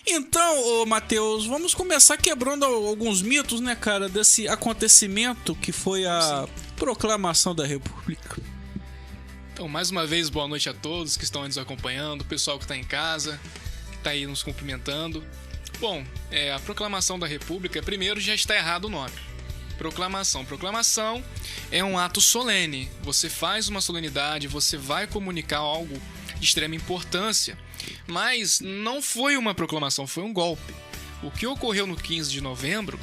Então, ô Matheus, vamos começar quebrando alguns mitos, né, cara, desse acontecimento que foi a proclamação da República. Então, mais uma vez, boa noite a todos que estão aí nos acompanhando, o pessoal que está em casa, que está aí nos cumprimentando. Bom, a proclamação da República, primeiro já está errado o nome. Proclamação. Proclamação é um ato solene. Você faz uma solenidade, você vai comunicar algo de extrema importância, mas não foi uma proclamação, foi um golpe. O que ocorreu no 15 de novembro,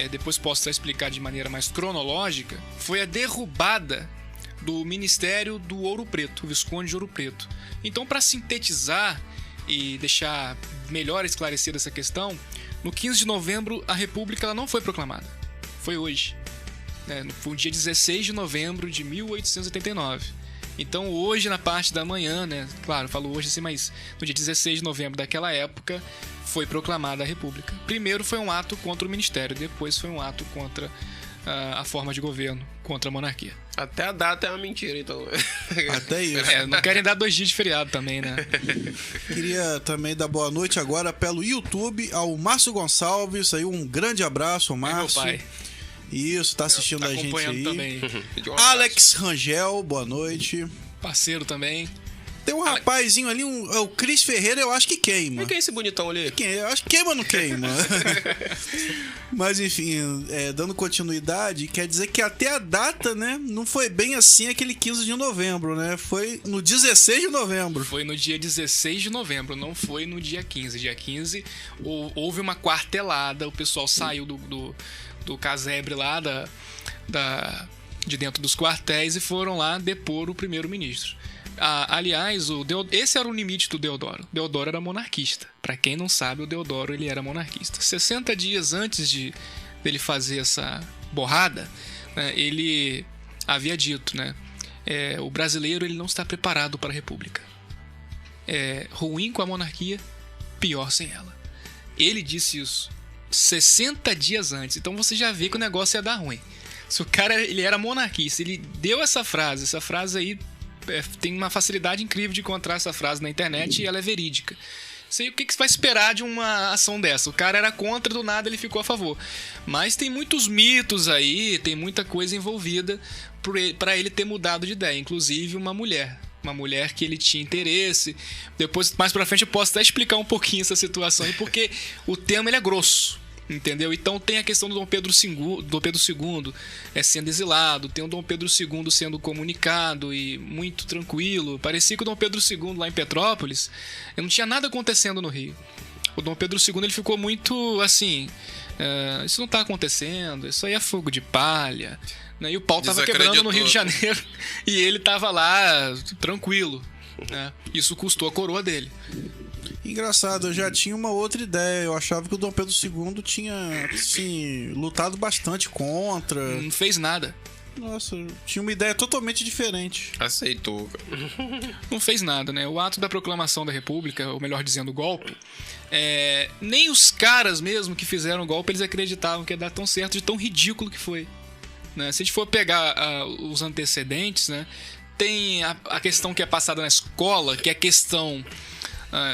depois posso explicar de maneira mais cronológica, foi a derrubada do Ministério do Ouro Preto, o Visconde de Ouro Preto. Então, para sintetizar e deixar melhor esclarecida essa questão, no 15 de novembro a República ela não foi proclamada, foi hoje. Foi o dia 16 de novembro de 1889. Então hoje, na parte da manhã, né? Claro, falo hoje assim, mas no dia 16 de novembro daquela época foi proclamada a República. Primeiro foi um ato contra o Ministério, depois foi um ato contra a forma de governo, contra a monarquia. Até a data é uma mentira, então. Até isso. Não querem dar 2 dias de feriado também, né? Queria também dar boa noite agora pelo YouTube ao Márcio Gonçalves. Aí um grande abraço, Márcio. Meu pai. Isso, tá assistindo a gente aí. Também. Alex Rangel, boa noite. Parceiro também. Tem um rapazinho ali, o Cris Ferreira, eu acho que queima. Quem é esse bonitão ali? Eu acho que queima ou não queima? Mas enfim, dando continuidade, quer dizer que até a data, né, não foi bem assim aquele 15 de novembro, né? Foi no 16 de novembro. Foi no dia 16 de novembro, não foi no dia 15. Dia 15 houve uma quartelada, o pessoal saiu do casebre lá de dentro dos quartéis e foram lá depor o primeiro-ministro. Aliás, esse era o limite do Deodoro. Deodoro era monarquista. Para quem não sabe, o Deodoro ele era monarquista. 60 dias antes dele fazer essa borrada, né, ele havia dito, né, o brasileiro ele não está preparado para a república. É ruim com a monarquia, pior sem ela. Ele disse isso 60 dias antes. Então você já vê que o negócio ia dar ruim. Se o cara ele era monarquista, ele deu essa frase aí tem uma facilidade incrível de encontrar essa frase na internet e ela é verídica. Sei o que você vai esperar de uma ação dessa. O cara era contra, do nada ele ficou a favor. Mas tem muitos mitos aí, tem muita coisa envolvida para ele ter mudado de ideia. Inclusive uma mulher que ele tinha interesse. Depois, mais pra frente, eu posso até explicar um pouquinho essa situação aí, porque o tema ele é grosso. Entendeu? Então tem a questão do Dom Pedro II sendo exilado, tem o Dom Pedro II sendo comunicado e muito tranquilo. Parecia que o Dom Pedro II lá em Petrópolis não tinha nada acontecendo no Rio. O Dom Pedro II ele ficou muito assim, isso não tá acontecendo, isso aí é fogo de palha, né? E o pau tava quebrando no Rio de Janeiro e ele tava lá tranquilo, né? Isso custou a coroa dele. Engraçado, eu já tinha uma outra ideia. Eu achava que o Dom Pedro II tinha, assim, lutado bastante contra. Não fez nada. Nossa, eu tinha uma ideia totalmente diferente. Aceitou. Não fez nada, né? O ato da proclamação da República, ou melhor dizendo, o golpe, nem os caras mesmo que fizeram o golpe, eles acreditavam que ia dar tão certo, de tão ridículo que foi. Né? Se a gente for pegar os antecedentes, né? Tem a questão que é passada na escola, que é a questão...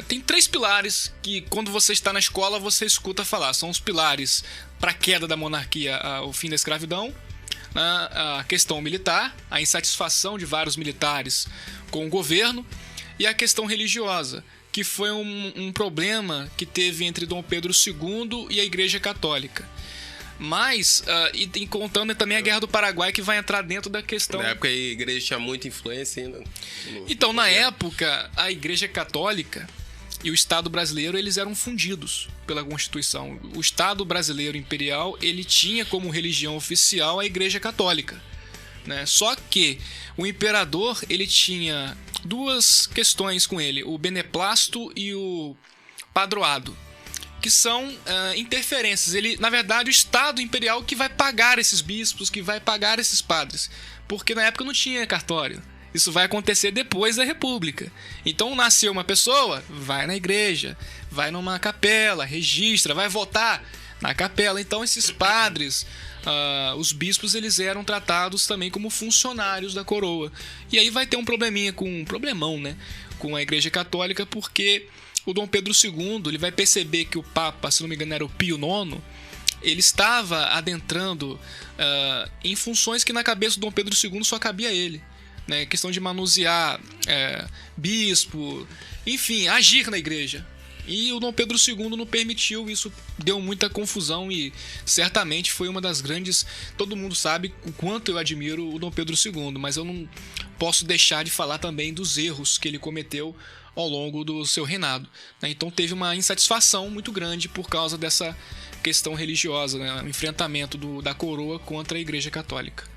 tem 3 pilares que quando você está na escola você escuta falar. São os pilares para a queda da monarquia, o fim da escravidão, a questão militar, a insatisfação de vários militares com o governo, e a questão religiosa, que foi um problema que teve entre Dom Pedro II e a Igreja Católica. Mas, e contando também a Guerra do Paraguai, que vai entrar dentro da questão... Na época a igreja tinha muita influência ainda. Então, na época, a Igreja Católica e o Estado brasileiro, eles eram fundidos pela Constituição. O Estado brasileiro imperial, ele tinha como religião oficial a Igreja Católica, né? Só que o imperador, ele tinha 2 questões com ele, o beneplácito e o padroado, que são interferências. Na verdade, o Estado imperial que vai pagar esses bispos, que vai pagar esses padres, porque na época não tinha cartório. Isso vai acontecer depois da República. Então nasceu uma pessoa, vai na igreja, vai numa capela, registra, vai votar na capela. Então esses padres, os bispos, eles eram tratados também como funcionários da coroa. E aí vai ter um problemão, né, com a Igreja Católica, porque o Dom Pedro II ele vai perceber que o Papa, se não me engano era o Pio IX, ele estava adentrando em funções que na cabeça do Dom Pedro II só cabia a ele. Né? Questão de manusear bispo, enfim, agir na igreja. E o Dom Pedro II não permitiu, isso deu muita confusão e certamente foi uma das grandes... Todo mundo sabe o quanto eu admiro o Dom Pedro II, mas eu não posso deixar de falar também dos erros que ele cometeu ao longo do seu reinado. Né? Então teve uma insatisfação muito grande por causa dessa questão religiosa, né? O enfrentamento da coroa contra a Igreja Católica.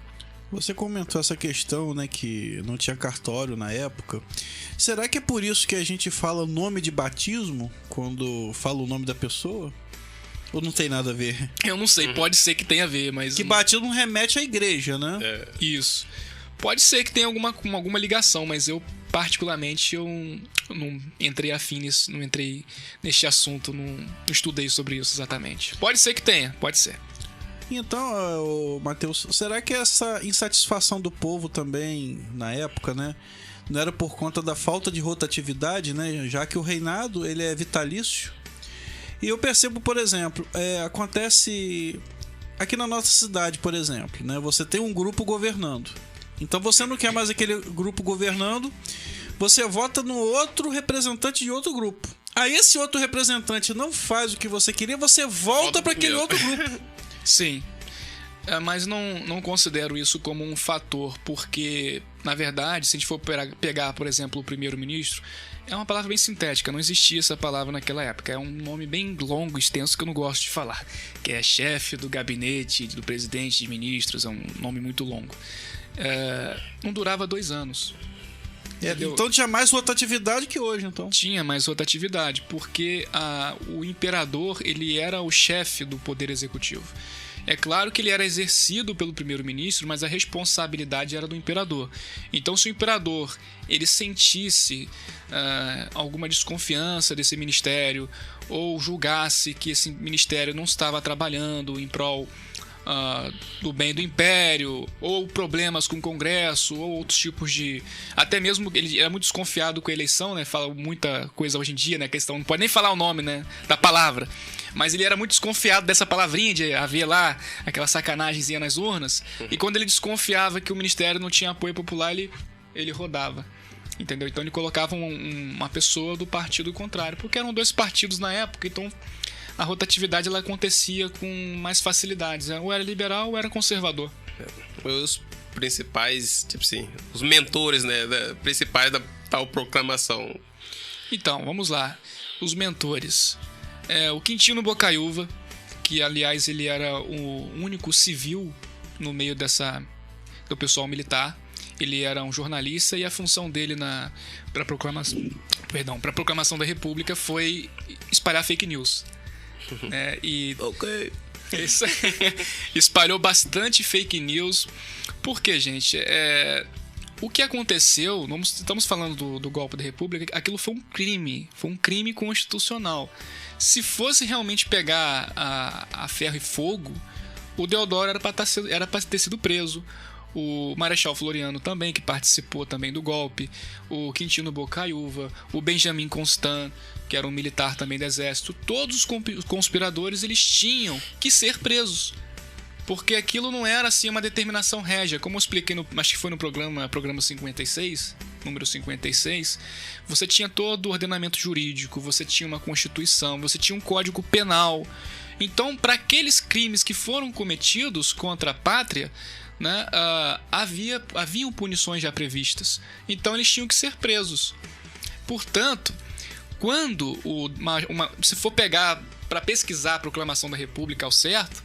Você comentou essa questão, né, que não tinha cartório na época. Será que é por isso que a gente fala nome de batismo quando fala o nome da pessoa? Ou não tem nada a ver? Eu não sei, pode ser que tenha a ver, mas... Que batismo remete à igreja, né? Isso. Pode ser que tenha alguma ligação, mas eu, particularmente, eu não entrei afim nisso, não entrei neste assunto, não estudei sobre isso exatamente. Pode ser que tenha, pode ser. Então, Matheus, será que essa insatisfação do povo também, na época, né, não era por conta da falta de rotatividade, né, já que o reinado ele é vitalício? E eu percebo, por exemplo, acontece aqui na nossa cidade, por exemplo, né, você tem um grupo governando. Então você não quer mais aquele grupo governando, você vota no outro representante de outro grupo. Aí esse outro representante não faz o que você queria, você volta para aquele outro grupo. Sim, mas não considero isso como um fator, porque, na verdade, se a gente for pegar, por exemplo, o primeiro-ministro, é uma palavra bem sintética, não existia essa palavra naquela época, é um nome bem longo, extenso, que eu não gosto de falar, que é chefe do gabinete, do presidente de ministros, é um nome muito longo. Não durava 2 anos. Então tinha mais rotatividade que hoje, então. Tinha mais rotatividade, porque o imperador ele era o chefe do poder executivo. É claro que ele era exercido pelo primeiro-ministro, mas a responsabilidade era do imperador. Então, se o imperador ele sentisse alguma desconfiança desse ministério, ou julgasse que esse ministério não estava trabalhando em prol do bem do império, ou problemas com o Congresso, ou outros tipos de... Até mesmo ele era muito desconfiado com a eleição, né? Fala muita coisa hoje em dia, né? Questão, não pode nem falar o nome, né? Da palavra. Mas ele era muito desconfiado dessa palavrinha de haver lá aquela sacanagemzinha nas urnas. E quando ele desconfiava que o ministério não tinha apoio popular, ele rodava. Entendeu? Então ele colocava uma pessoa do partido contrário, porque eram 2 partidos na época, então a rotatividade ela acontecia com mais facilidades. Ou era liberal ou era conservador. Os principais, tipo assim, os mentores, né, principais da tal proclamação. Então, vamos lá. Os mentores. O Quintino Bocaiúva, que aliás ele era o único civil no meio do pessoal militar. Ele era um jornalista e a função dele para a proclamação da República foi espalhar fake news. Ok. Isso, espalhou bastante fake news. Porque, gente, o que aconteceu, estamos falando do golpe da República, aquilo foi um crime constitucional. Se fosse realmente pegar a ferro e fogo, o Deodoro era para ter sido preso. O Marechal Floriano também, que participou também do golpe, o Quintino Bocaiúva, o Benjamin Constant, que era um militar também do exército, todos os conspiradores eles tinham que ser presos, porque aquilo não era assim uma determinação régia, como eu expliquei, acho que foi no programa 56, número 56, você tinha todo o ordenamento jurídico, você tinha uma constituição, você tinha um código penal. Então, para aqueles crimes que foram cometidos contra a pátria, né, haviam punições já previstas. Então eles tinham que ser presos. Portanto, quando se for pegar para pesquisar a proclamação da República ao certo,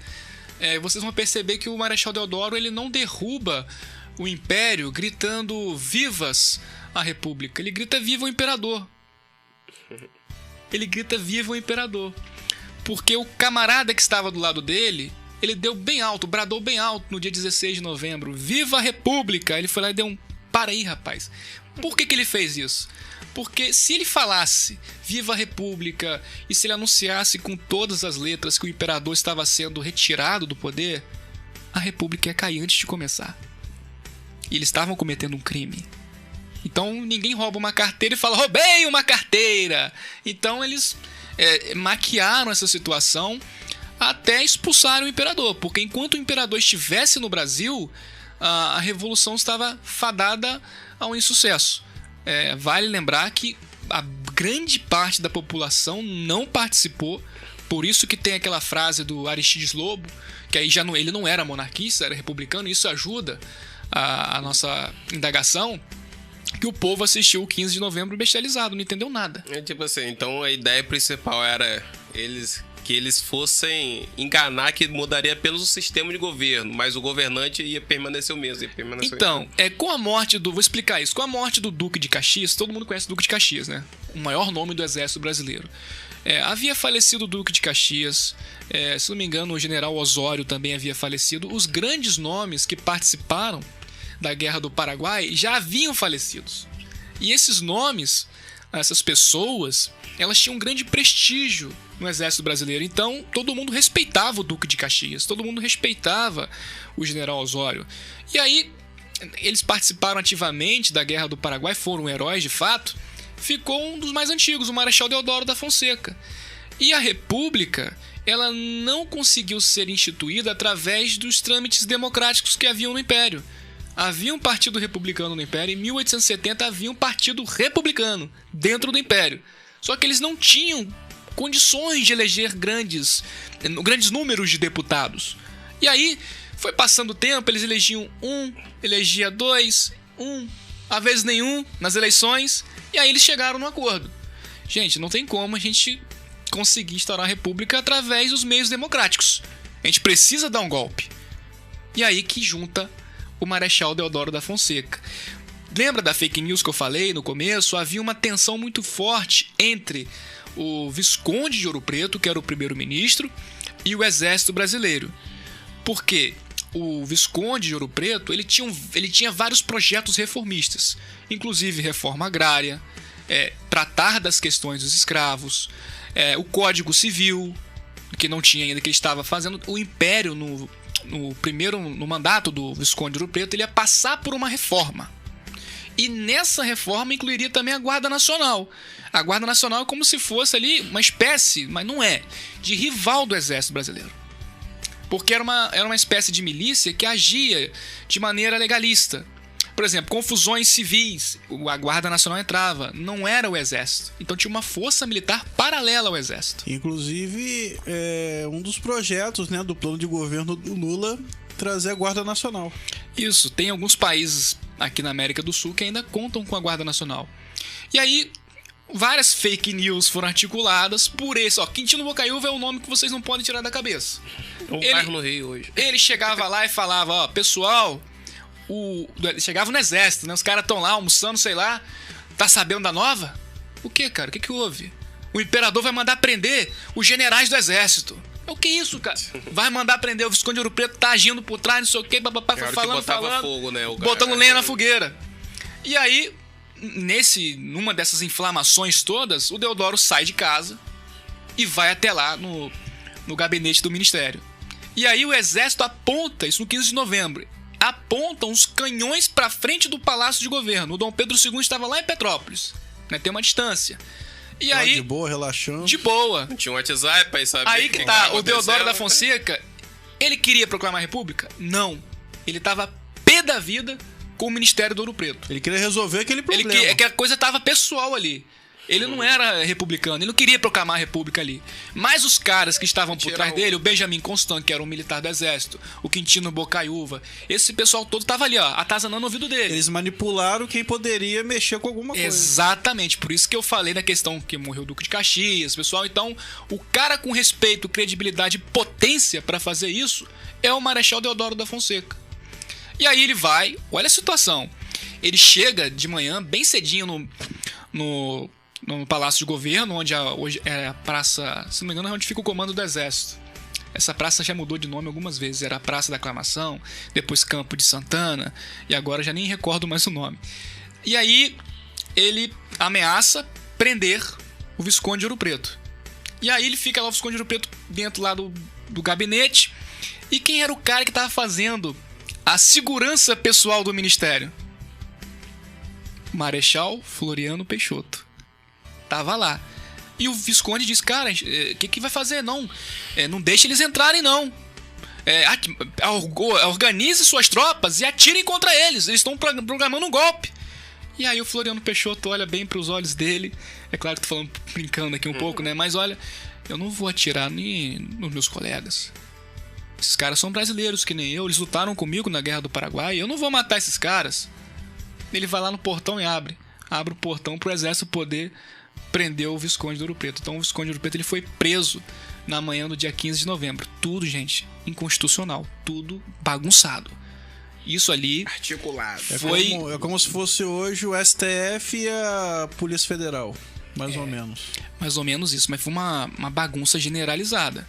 vocês vão perceber que o Marechal Deodoro ele não derruba o Império gritando vivas a República. Ele grita viva o Imperador. Ele grita viva o Imperador. Porque o camarada que estava do lado dele, ele deu bem alto, bradou bem alto no dia 16 de novembro. Viva a República! Ele foi lá e deu um... Para aí, rapaz. Por que ele fez isso? Porque se ele falasse viva a República e se ele anunciasse com todas as letras que o imperador estava sendo retirado do poder, a República ia cair antes de começar. E eles estavam cometendo um crime. Então ninguém rouba uma carteira e fala, roubei uma carteira. Então eles maquiaram essa situação até expulsar o imperador, porque enquanto o imperador estivesse no Brasil, a revolução estava fadada ao insucesso. Vale lembrar que a grande parte da população não participou, por isso que tem aquela frase do Aristides Lobo, que aí ele não era monarquista, era republicano, e isso ajuda a nossa indagação, que o povo assistiu o 15 de novembro bestializado, não entendeu nada. Tipo assim, então a ideia principal era que eles fossem enganar que mudaria pelo sistema de governo, mas o governante ia permanecer o mesmo. Então, com a morte do... Vou explicar isso. Com a morte do Duque de Caxias, todo mundo conhece o Duque de Caxias, né? O maior nome do exército brasileiro. Havia falecido o Duque de Caxias, se não me engano, o general Osório também havia falecido. Os grandes nomes que participaram da Guerra do Paraguai já haviam falecidos. E esses nomes, essas pessoas, elas tinham um grande prestígio no exército brasileiro. Então, todo mundo respeitava o Duque de Caxias, todo mundo respeitava o general Osório. E aí, eles participaram ativamente da Guerra do Paraguai, foram heróis de fato. Ficou um dos mais antigos, o Marechal Deodoro da Fonseca. E a República, ela não conseguiu ser instituída através dos trâmites democráticos que haviam no Império. Havia um partido republicano no Império, em 1870 havia um partido republicano dentro do Império. Só que eles não tinham condições de eleger grandes números de deputados. E aí, foi passando o tempo, eles elegiam elegia dois, às vezes nenhum, nas eleições, e aí eles chegaram no acordo. Gente, não tem como a gente conseguir instaurar a república através dos meios democráticos. A gente precisa dar um golpe. E aí que junta o Marechal Deodoro da Fonseca. Lembra da fake news que eu falei no começo? Havia uma tensão muito forte entre o Visconde de Ouro Preto, que era o primeiro-ministro, e o exército brasileiro. Por quê? O Visconde de Ouro Preto, ele tinha vários projetos reformistas, inclusive reforma agrária, tratar das questões dos escravos, o Código Civil, que não tinha ainda, que ele estava fazendo. O Império, no mandato do Visconde de Ouro Preto, ele ia passar por uma reforma. E nessa reforma incluiria também a Guarda Nacional. A Guarda Nacional é como se fosse ali uma espécie, mas não é, de rival do exército brasileiro. Porque era uma espécie de milícia que agia de maneira legalista. Por exemplo, confusões civis, a Guarda Nacional entrava, não era o exército. Então tinha uma força militar paralela ao exército. Inclusive, um dos projetos, né, do plano de governo do Lula, trazer a Guarda Nacional. Isso, tem alguns países aqui na América do Sul que ainda contam com a Guarda Nacional. E aí, várias fake news foram articuladas por esse. Quintino Bocaiúva é um nome que vocês não podem tirar da cabeça. Um bairro no Rio hoje. Ele chegava lá e falava, pessoal, chegava no exército, né? Os caras estão lá almoçando, sei lá. Tá sabendo da nova? O que, cara? O que houve? O imperador vai mandar prender os generais do exército. O que é isso, cara? Vai mandar prender o Visconde de Ouro Preto, tá agindo por trás, não sei o que, falando, fogo, né, botando lenha na fogueira. E aí, numa dessas inflamações todas, o Deodoro sai de casa e vai até lá no gabinete do ministério. E aí o exército aponta, isso no 15 de novembro, apontam os canhões pra frente do Palácio de Governo. O Dom Pedro II estava lá em Petrópolis, né, tem uma distância. E aí, de boa, relaxando. De boa. Tinha um WhatsApp pra saber. Aí que tá, o Deodoro da Fonseca, ele queria proclamar a república? Não. Ele tava pé da vida com o Ministério do Ouro Preto. Ele queria resolver aquele problema. Que a coisa tava pessoal ali. Ele não era republicano, ele não queria proclamar a república ali. Mas os caras que estavam por trás dele, o Benjamin Constant, que era um militar do exército, o Quintino Bocaiúva, esse pessoal todo tava ali, atazanando o ouvido dele. Eles manipularam quem poderia mexer com alguma coisa. Exatamente, por isso que eu falei da questão que morreu o Duque de Caxias, pessoal. Então, o cara com respeito, credibilidade e potência pra fazer isso é o Marechal Deodoro da Fonseca. E aí ele vai, olha a situação. Ele chega de manhã, bem cedinho no Palácio de Governo, onde hoje é a praça, se não me engano, é onde fica o comando do exército. Essa praça já mudou de nome algumas vezes. Era a Praça da Aclamação, depois Campo de Santana, e agora já nem recordo mais o nome. E aí ele ameaça prender o Visconde de Ouro Preto. E aí ele fica lá, o Visconde de Ouro Preto, dentro lá do gabinete. E quem era o cara que estava fazendo a segurança pessoal do ministério? Marechal Floriano Peixoto. Tava lá. E o Visconde disse, cara, o que vai fazer? Não deixe eles entrarem, não. Organize suas tropas e atirem contra eles. Eles estão programando um golpe. E aí o Floriano Peixoto olha bem pros olhos dele. É claro que tô falando, brincando aqui um pouco, né? Mas olha, eu não vou atirar nem nos meus colegas. Esses caras são brasileiros que nem eu. Eles lutaram comigo na Guerra do Paraguai. Eu não vou matar esses caras. Ele vai lá no portão e abre o portão pro exército poder prender o Visconde de Ouro Preto. Então o Visconde de Ouro Preto ele foi preso na manhã do dia 15 de novembro. Tudo, gente, inconstitucional. Tudo bagunçado. Isso ali... articulado. É como se fosse hoje o STF e a Polícia Federal. Mais ou menos. Mais ou menos isso. Mas foi uma bagunça generalizada.